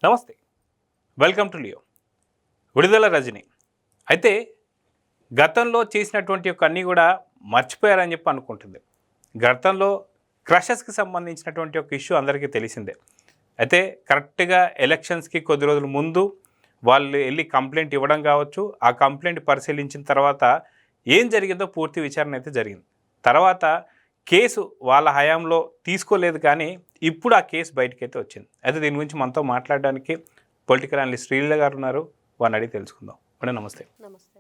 నమస్తే, welcome to Leo. విడుదల రజని అయితే గతంలో చేసినటువంటి యొక్క అన్నీ కూడా మర్చిపోయారని చెప్పి అనుకుంటుంది. గతంలో క్రషెస్కి సంబంధించినటువంటి ఒక ఇష్యూ అందరికీ తెలిసిందే. అయితే కరెక్ట్గా ఎలక్షన్స్కి కొద్ది రోజుల ముందు వాళ్ళు వెళ్ళి కంప్లైంట్ ఇవ్వడం కావచ్చు, ఆ కంప్లైంట్ పరిశీలించిన తర్వాత ఏం జరిగిందో పూర్తి విచారణ అయితే జరిగింది. తర్వాత కేసు వాళ్ళ హయాంలో తీసుకోలేదు, కానీ ఇప్పుడు ఆ కేసు బయటకైతే వచ్చింది. అయితే దీని గురించి మనతో మాట్లాడడానికి పొలిటికల్ అనలిస్ట్ శ్రీలీల గారు ఉన్నారు. వారిని అడిగి తెలుసుకుందాం. మేడం నమస్తే. నమస్తే.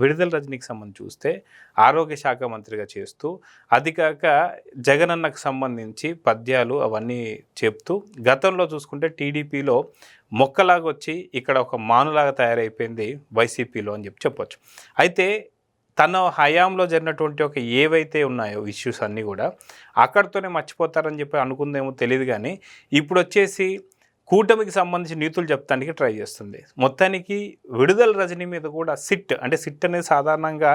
విడుదల రజనీకి సంబంధించి చూస్తే ఆరోగ్య శాఖ మంత్రిగా చేస్తూ, అది కాక జగనన్నకు సంబంధించి పద్యాలు అవన్నీ చెప్తూ, గతంలో చూసుకుంటే టీడీపీలో మొక్కలాగా వచ్చి ఇక్కడ ఒక మానులాగా తయారైపోయింది వైసీపీలో అని చెప్పొచ్చు. అయితే తన హయాంలో జరిగినటువంటి ఒక ఏవైతే ఉన్నాయో ఇష్యూస్ అన్నీ కూడా అక్కడితోనే మర్చిపోతారని చెప్పి అనుకుందేమో తెలియదు, కానీ ఇప్పుడు వచ్చేసి కూటమికి సంబంధించి నీతులు చెప్తానికి ట్రై చేస్తుంది. మొత్తానికి విడుదల రజనీ మీద కూడా సిట్ అనేది సాధారణంగా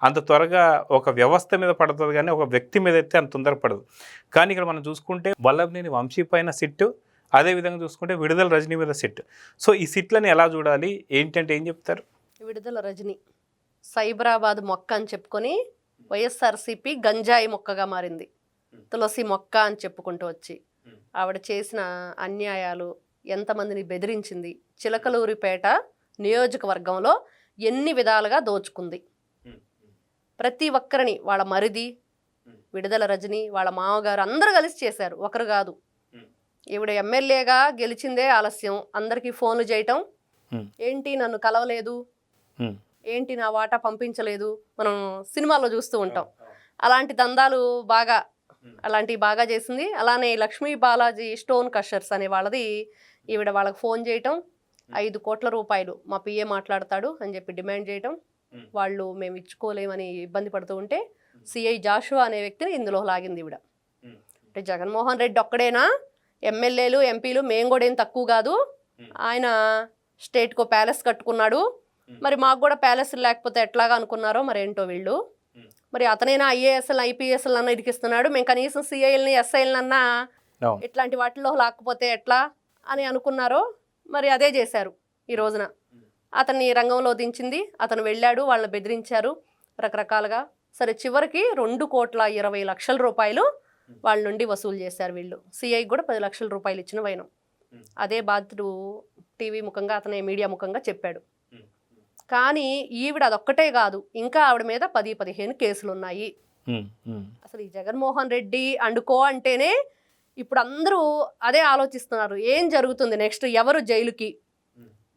అంత త్వరగా ఒక వ్యవస్థ మీద పడుతుంది, కానీ ఒక వ్యక్తి మీద అయితే అంత తొందరపడదు. కానీ ఇక్కడ మనం చూసుకుంటే వల్లభనేని వంశీ పైన సిట్, అదేవిధంగా చూసుకుంటే విడుదల రజనీ మీద సిట్. సో ఈ సిట్లని ఎలా చూడాలి, ఏంటంటే ఏం చెప్తారు? విడుదల రజని సైబరాబాద్ మొక్క అని చెప్పుకొని వైఎస్ఆర్సీపీ గంజాయి మొక్కగా మారింది. తులసి మొక్క అని చెప్పుకుంటూ వచ్చి ఆవిడ చేసిన అన్యాయాలు, ఎంతమందిని బెదిరించింది, చిలకలూరిపేట నియోజకవర్గంలో ఎన్ని విధాలుగా దోచుకుంది. ప్రతి ఒక్కరిని, వాళ్ళ మరిది విడుదల రజని, వాళ్ళ మామగారు అందరూ కలిసి చేశారు, ఒకరు కాదు. ఈవిడ ఎమ్మెల్యేగా గెలిచిందే ఆలస్యం, అందరికీ ఫోన్లు చేయటం, ఏంటి నన్ను కలవలేదు, ఏంటి నా వాటా పంపించలేదు, మనం సినిమాల్లో చూస్తూ ఉంటాం. అలాంటి దందాలు అలాంటివి బాగా చేసింది. అలానే లక్ష్మీ బాలాజీ స్టోన్ కషర్స్ అనే వాళ్ళది ఈవిడ వాళ్ళకి ఫోన్ చేయటం, 5 కోట్ల రూపాయలు మా పిఏ మాట్లాడతాడు అని చెప్పి డిమాండ్ చేయటం, వాళ్ళు మేము ఇచ్చుకోలేమని ఇబ్బంది పడుతూ ఉంటే సిఐ జాషువా అనే వ్యక్తిని ఇందులో లాగింది ఈవిడ. అంటే జగన్మోహన్ రెడ్డి ఒక్కడేనా, ఎమ్మెల్యేలు ఎంపీలు మేము కూడా ఏం తక్కువ కాదు, ఆయన స్టేట్కో ప్యాలెస్ కట్టుకున్నాడు, మరి మాకు కూడా ప్యాలెస్ లేకపోతే ఎట్లాగా అనుకున్నారో మరి ఏంటో వీళ్ళు. మరి అతనైనా ఐఏఎస్ఎల్ ఐపీఎస్ఎల్ అన్న ఇరికిస్తున్నాడు, మేము కనీసం సిఐఎల్ని ఎస్ఐఎల్నన్నా ఇట్లాంటి వాటిల్లో లాక్కపోతే ఎట్లా అని అనుకున్నారో మరి అదే చేశారు. ఈ రోజున అతన్ని రంగంలో దించింది, అతను వెళ్ళాడు, వాళ్ళని బెదిరించారు రకరకాలుగా. సరే చివరికి 2,20,00,000 రూపాయలు వాళ్ళ నుండి వసూలు చేశారు వీళ్ళు. సిఐకి కూడా 10 లక్షల రూపాయలు ఇచ్చిన వైనం. అదే బాధ్యుడు టీవీ ముఖంగా, అతనే మీడియా ముఖంగా చెప్పాడు. కానీ ఈవిడ అదొక్కటే కాదు, ఇంకా ఆవిడ మీద 10-15 కేసులు ఉన్నాయి. అసలు ఈ జగన్మోహన్ రెడ్డి అండుకో అంటేనే ఇప్పుడు అందరూ అదే ఆలోచిస్తున్నారు, ఏం జరుగుతుంది నెక్స్ట్, ఎవరు జైలుకి.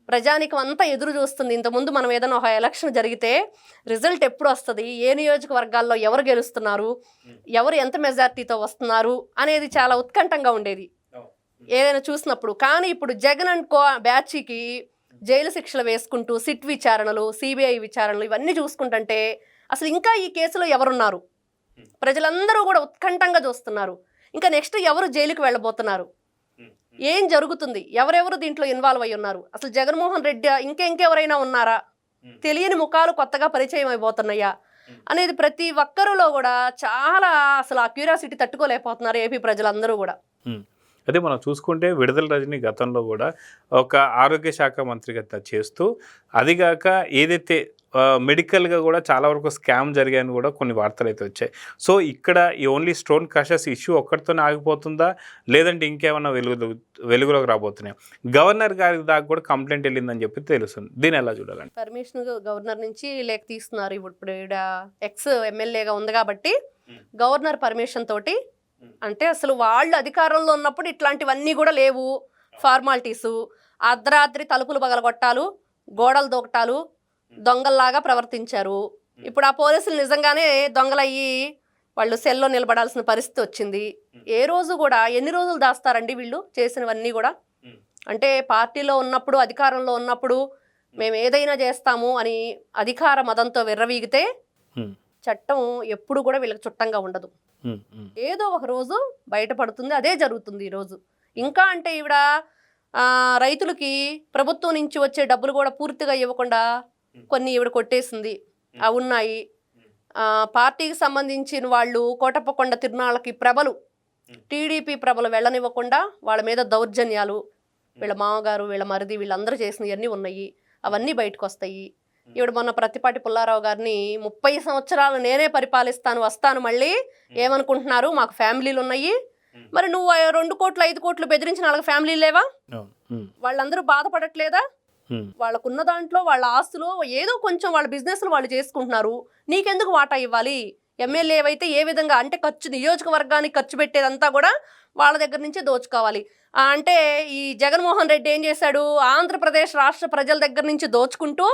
ప్రజానికం అంతా ఎదురు చూస్తుంది. ఇంతకుముందు మనం ఏదైనా ఒక ఎలక్షన్ జరిగితే రిజల్ట్ ఎప్పుడు వస్తుంది, ఏ నియోజకవర్గాల్లో ఎవరు గెలుస్తున్నారు, ఎవరు ఎంత మెజార్టీతో వస్తున్నారు అనేది చాలా ఉత్కంఠంగా ఉండేది ఏదైనా చూసినప్పుడు. కానీ ఇప్పుడు జగన్ అండ్ కో బ్యాచ్కి జైలు శిక్షలు వేసుకుంటూ సిట్ విచారణలు, సిబిఐ విచారణలు ఇవన్నీ చూసుకుంటుంటే అసలు ఇంకా ఈ కేసులో ఎవరున్నారు, ప్రజలందరూ కూడా ఉత్కంఠంగా చూస్తున్నారు. ఇంకా నెక్స్ట్ ఎవరు జైలుకి వెళ్ళబోతున్నారు, ఏం జరుగుతుంది, ఎవరెవరు దీంట్లో ఇన్వాల్వ్ అయి ఉన్నారు, అసలు జగన్మోహన్ రెడ్డి ఇంకెవరైనా ఉన్నారా, తెలియని ముఖాలు కొత్తగా పరిచయం అయిపోతున్నాయా అనేది ప్రతి ఒక్కరిలో కూడా చాలా అసలు ఆ క్యూరియాసిటీ తట్టుకోలేకపోతున్నారు ఏపీ ప్రజలందరూ కూడా. అదే మనం చూసుకుంటే విడుదల రజనీ గతంలో కూడా ఒక ఆరోగ్య శాఖ మంత్రిగా చేస్తూ, అదిగాక ఏదైతే మెడికల్గా కూడా చాలా వరకు స్కామ్ జరిగాయని కూడా కొన్ని వార్తలు అయితే వచ్చాయి. సో ఇక్కడ ఈ ఓన్లీ స్టోన్ కషర్స్ ఇష్యూ ఒక్కడితోనే ఆగిపోతుందా, లేదంటే ఇంకేమన్నా వెలుగులోకి రాబోతున్నాయి? గవర్నర్ గారి దాకా కూడా కంప్లైంట్ వెళ్ళిందని చెప్పి తెలుస్తుంది. దీన్ని ఎలా చూడాలండి? పర్మిషన్ గవర్నర్ నుంచి లేక తీస్తున్నారు. ఇప్పుడు ఈవిడ ఎక్స్ ఎమ్మెల్యేగా ఉంది కాబట్టి గవర్నర్ పర్మిషన్ తోటి, అంటే అసలు వాళ్ళు అధికారంలో ఉన్నప్పుడు ఇట్లాంటివన్నీ కూడా లేవు. ఫార్మాలిటీసు, అర్ధరాత్రి తలుపులు పగలగొట్టాలు, గోడలు దూకటాలు, దొంగల్లాగా ప్రవర్తించారు. ఇప్పుడు ఆ పోలీసులు నిజంగానే దొంగలయ్యి వాళ్ళు సెల్లో నిలబడాల్సిన పరిస్థితి వచ్చింది. ఏ రోజు కూడా ఎన్ని రోజులు దాస్తారండి వీళ్ళు చేసినవన్నీ కూడా? అంటే పార్టీలో ఉన్నప్పుడు, అధికారంలో ఉన్నప్పుడు మేము ఏదైనా చేస్తాము అని అధికార మదంతో విర్రవీగితే చట్టం ఎప్పుడు కూడా వీళ్ళకి చుట్టంగా ఉండదు. ఏదో ఒక రోజు బయటపడుతుంది. అదే జరుగుతుంది ఈరోజు. ఇంకా అంటే ఈవిడ రైతులకి ప్రభుత్వం నుంచి వచ్చే డబ్బులు కూడా పూర్తిగా ఇవ్వకుండా కొన్ని ఈవిడ కొట్టేసింది, అవి ఉన్నాయి. పార్టీకి సంబంధించిన వాళ్ళు కోటప్పకొండ తిరునాళ్ళకి ప్రభలు, టీడీపీ ప్రభలు వెళ్ళనివ్వకుండా వాళ్ళ మీద దౌర్జన్యాలు, వీళ్ళ మామగారు వీళ్ళ మరిది వీళ్ళందరూ చేసినవన్నీ ఉన్నాయి, అవన్నీ బయటకు వస్తాయి. ఈవిడ మొన్న ప్రత్తిపాటి పుల్లారావు గారిని 30 సంవత్సరాలు నేనే పరిపాలిస్తాను వస్తాను మళ్ళీ ఏమనుకుంటున్నారు, మాకు ఫ్యామిలీలు ఉన్నాయి, మరి నువ్వు 2 కోట్లు 5 కోట్లు బెదిరించిన వాళ్ళకి ఫ్యామిలీలు లేవా, వాళ్ళందరూ బాధపడట్లేదా, వాళ్ళకున్న దాంట్లో వాళ్ళ ఆస్తులు ఏదో కొంచెం వాళ్ళ బిజినెస్లు వాళ్ళు చేసుకుంటున్నారు, నీకెందుకు వాటా ఇవ్వాలి, ఎమ్మెల్యే అయితే ఏ విధంగా అంటే నియోజకవర్గానికి ఖర్చు పెట్టేదంతా కూడా వాళ్ళ దగ్గర నుంచే దోచుకోవాలి. అంటే ఈ జగన్మోహన్ రెడ్డి ఏం చేశాడు, ఆంధ్రప్రదేశ్ రాష్ట్ర ప్రజల దగ్గర నుంచి దోచుకుంటూ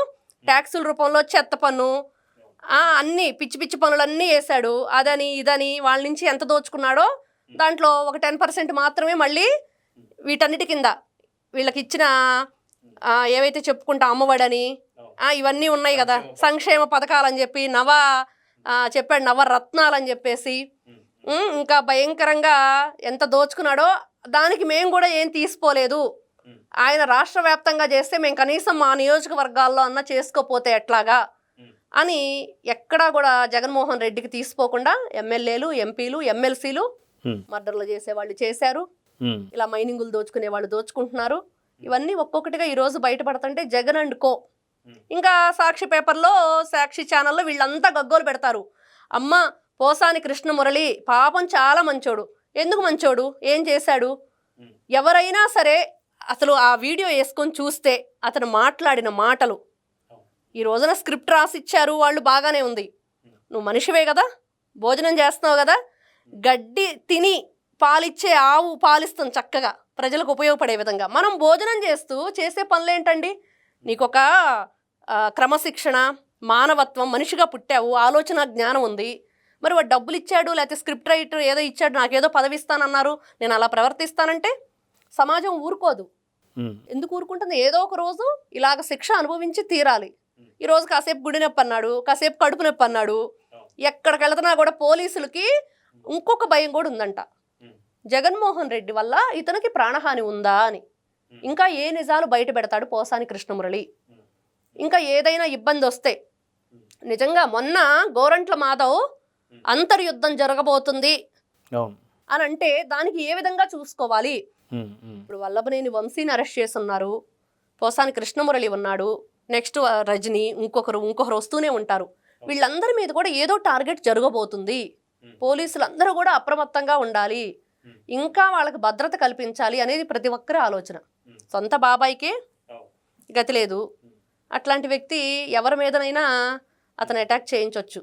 ట్యాక్సుల రూపంలో చెత్త పన్ను అన్నీ పిచ్చి పిచ్చి పనులన్నీ వేశాడు. అదని ఇదని వాళ్ళ నుంచి ఎంత దోచుకున్నాడో దాంట్లో ఒక 10% మాత్రమే మళ్ళీ వీటన్నిటి కింద వీళ్ళకి ఇచ్చిన ఏవైతే చెప్పుకుంటా అమ్మఒడని ఇవన్నీ ఉన్నాయి కదా, సంక్షేమ పథకాలని చెప్పి చెప్పాడు నవరత్నాలని చెప్పేసి, ఇంకా భయంకరంగా ఎంత దోచుకున్నాడో దానికి మేము కూడా ఏం తీసుకోలేదు. ఆయన రాష్ట్ర వ్యాప్తంగా చేస్తే మేము కనీసం మా నియోజకవర్గాల్లో అన్న చేసుకోపోతే ఎట్లాగా అని ఎక్కడా కూడా జగన్మోహన్ రెడ్డికి తీసుకోకుండా ఎమ్మెల్యేలు ఎంపీలు ఎమ్మెల్సీలు మర్డర్లు చేసేవాళ్ళు చేశారు, ఇలా మైనింగులు దోచుకునే వాళ్ళు దోచుకుంటున్నారు. ఇవన్నీ ఒక్కొక్కటిగా ఈరోజు బయటపడుతుంటే జగన్ అండ్ కో, ఇంకా సాక్షి పేపర్లో సాక్షి ఛానల్లో వీళ్ళంతా గగ్గోలు పెడతారు. అమ్మ పోసాని కృష్ణమురళి పాపం చాలా మంచోడు, ఎందుకు మంచోడు, ఏం చేశాడు, ఎవరైనా సరే అసలు ఆ వీడియో వేసుకొని చూస్తే అతను మాట్లాడిన మాటలు, ఈ రోజున స్క్రిప్ట్ రాసిచ్చారు వాళ్ళు బాగానే ఉంది, నువ్వు మనిషివే కదా, భోజనం చేస్తున్నావు కదా, గడ్డి తిని పాలిచ్చే ఆవు పాలిస్తుంది చక్కగా ప్రజలకు ఉపయోగపడే విధంగా, మనం భోజనం చేస్తూ చేసే పనులేంటండి, నీకొక క్రమశిక్షణ మానవత్వం మనిషిగా పుట్టావు, ఆలోచన జ్ఞానం ఉంది, మరి వాడు డబ్బులు ఇచ్చాడు లేకపోతే స్క్రిప్ట్ రైటర్ ఏదో ఇచ్చాడు నాకేదో పదవి ఇస్తానన్నారు నేను అలా ప్రవర్తిస్తానంటే సమాజం ఊరుకోదు. ఎందుకు ఊరుకుంటుంది, ఏదో ఒక రోజు ఇలాగ శిక్ష అనుభవించి తీరాలి. ఈరోజు కాసేపు గుడి నొప్పి అన్నాడు, కాసేపు కడుపు నొప్పి అన్నాడు, ఎక్కడికి వెళ్తున్నా కూడా పోలీసులకి ఇంకొక భయం కూడా ఉందంట, జగన్మోహన్ రెడ్డి వల్ల ఇతనికి ప్రాణహాని ఉందా అని. ఇంకా ఏ నిజాలు బయట పెడతాడు పోసాని కృష్ణమురళి, ఇంకా ఏదైనా ఇబ్బంది వస్తే. నిజంగా మొన్న గోరంట్ల మాధవ్ అంతర్యుద్ధం జరగబోతుంది అని అంటే దానికి ఏ విధంగా చూసుకోవాలి. ఇప్పుడు వల్లభనేని వంశీని అరెస్ట్ చేస్తున్నారు, పోసాని కృష్ణమురళి ఉన్నాడు, నెక్స్ట్ రజని, ఇంకొకరు వస్తూనే ఉంటారు. వీళ్ళందరి మీద కూడా ఏదో టార్గెట్ జరగబోతుంది, పోలీసులు అందరూ కూడా అప్రమత్తంగా ఉండాలి, ఇంకా వాళ్ళకి భద్రత కల్పించాలి అనేది ప్రతి ఒక్కరి ఆలోచన. సొంత బాబాయికే గతి లేదు, అట్లాంటి వ్యక్తి ఎవరి మీదనైనా అతను అటాక్ చేయించవచ్చు.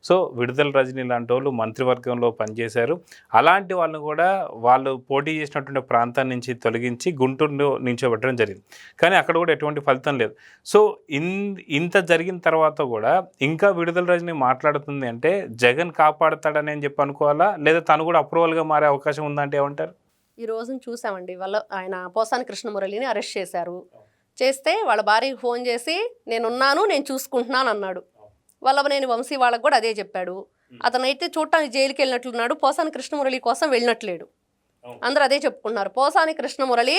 సో విడుదల రజని లాంటి వాళ్ళు మంత్రివర్గంలో పనిచేశారు, అలాంటి వాళ్ళని కూడా వాళ్ళు పోటీ చేసినటువంటి ప్రాంతం నుంచి తొలగించి గుంటూరులో నించోబెట్టడం జరిగింది, కానీ అక్కడ కూడా ఎటువంటి ఫలితం లేదు. సో ఇంత జరిగిన తర్వాత కూడా ఇంకా విడుదల రజని మాట్లాడుతుంది అంటే జగన్ కాపాడుతాడని అని చెప్పి అనుకోవాలా, లేదా తను కూడా అప్రూవల్గా మారే అవకాశం ఉందంటే ఏమంటారు? ఈ రోజున చూసామండి, ఆయన పోసాని కృష్ణమురళిని అరెస్ట్ చేశారు, చేస్తే వాళ్ళ భార్యకి ఫోన్ చేసి నేనున్నాను నేను చూసుకుంటున్నాను అన్నాడు. వల్లభనేని వంశీ వాళ్ళకు కూడా అదే చెప్పాడు. అతనైతే చూడటానికి జైలుకి వెళ్ళినట్లున్నాడు, పోసాని కృష్ణమురళి కోసం వెళ్ళినట్లేడు. అందరూ అదే చెప్పుకుంటున్నారు. పోసాని కృష్ణమురళి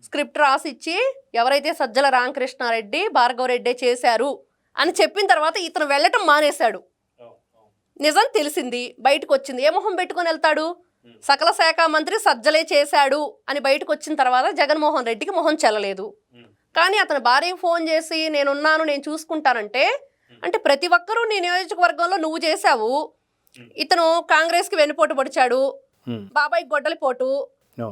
స్క్రిప్ట్ రాసిచ్చి ఎవరైతే సజ్జల రామకృష్ణారెడ్డి భార్గవరెడ్డి చేశారు అని చెప్పిన తర్వాత ఇతను వెళ్ళటం మానేశాడు. నిజం తెలిసింది, బయటకు వచ్చింది, ఏ మొహం పెట్టుకొని వెళ్తాడు, సకల శాఖ మంత్రి సజ్జలే చేశాడు అని బయటకు వచ్చిన తర్వాత జగన్మోహన్ రెడ్డికి మొహం చెల్లలేదు. కానీ అతను భార్యకు ఫోన్ చేసి నేనున్నాను నేను చూసుకుంటానంటే అంటే ప్రతి ఒక్కరూ నీ నియోజకవర్గంలో నువ్వు చేశావు, ఇతను కాంగ్రెస్కి వెన్నుపోటు పొడిచాడు, బాబాయ్ గొడ్డలి పోటు,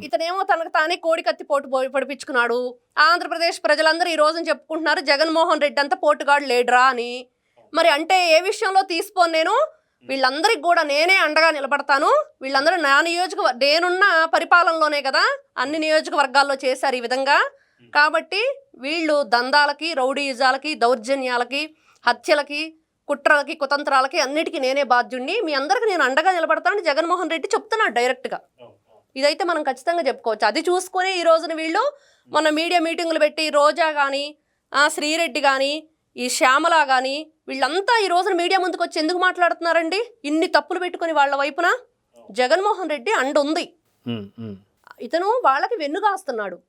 ఇతనేమో తనకు తానే కోడి కత్తి పోటు పొడిపించుకున్నాడు. ఆంధ్రప్రదేశ్ ప్రజలందరూ ఈ రోజున చెప్పుకుంటున్నారు జగన్మోహన్ రెడ్డి అంతా పోటుగాడు లేడురా అని. మరి అంటే ఏ విషయంలో తీసుకోను, నేను వీళ్ళందరికి కూడా నేనే అండగా నిలబడతాను, వీళ్ళందరూ నా నేనున్న పరిపాలనలోనే కదా అన్ని నియోజకవర్గాల్లో చేశారు ఈ విధంగా, కాబట్టి వీళ్ళు దందాలకి రౌడీయిజాలకి దౌర్జన్యాలకి హత్యలకి కుట్రలకి కుతంత్రాలకి అన్నిటికీ నేనే బాధ్యుణ్ణి, మీ అందరికి నేను అండగా నిలబడతానని జగన్మోహన్ రెడ్డి చెప్తున్నాడు డైరెక్ట్గా. ఇదైతే మనం ఖచ్చితంగా చెప్పుకోవచ్చు. అది చూసుకుని ఈ రోజున వీళ్ళు మన మీడియా మీటింగులు పెట్టి రోజా కానీ శ్రీరెడ్డి కానీ ఈ శ్యామల కానీ వీళ్ళంతా ఈ రోజున మీడియా ముందుకు వచ్చి ఎందుకు మాట్లాడుతున్నారండి, ఇన్ని తప్పులు పెట్టుకుని వాళ్ళ వైపున జగన్మోహన్ రెడ్డి అండ ఉంది, ఇతను వాళ్ళకి వెన్నుగాస్తున్నాడు.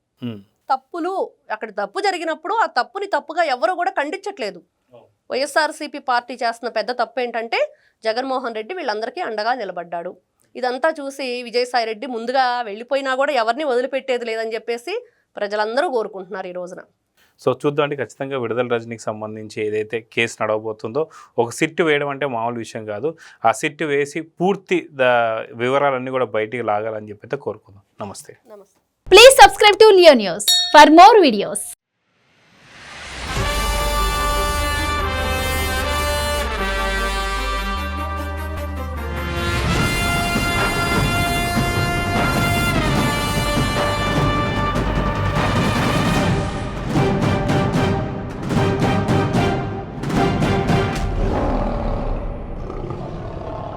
తప్పులు అక్కడ తప్పు జరిగినప్పుడు ఆ తప్పుని తప్పుగా ఎవరు కూడా ఖండించట్లేదు. వైఎస్ఆర్సీపీ పార్టీ చేస్తున్న పెద్ద తప్పు ఏంటంటే జగన్మోహన్ రెడ్డి వీళ్ళందరికీ అండగా నిలబడ్డాడు. ఇదంతా చూసి విజయసాయి రెడ్డి ముందుగా వెళ్ళిపోయినా కూడా ఎవరిని వదిలిపెట్టేది లేదని చెప్పేసి ప్రజలందరూ కోరుకుంటున్నారు ఈ రోజున. సో చూద్దామండి, ఖచ్చితంగా విడుదల రజనీకి సంబంధించి ఏదైతే కేసు నడవబోతుందో, ఒక సిట్ వేయడం అంటే మామూలు విషయం కాదు. ఆ సిట్ వేసి పూర్తి వివరాలన్నీ కూడా బయటికి లాగాలని చెప్పి అయితే కోరుకుందాం. నమస్తే. నమస్తే. Please subscribe to Leo News for more videos.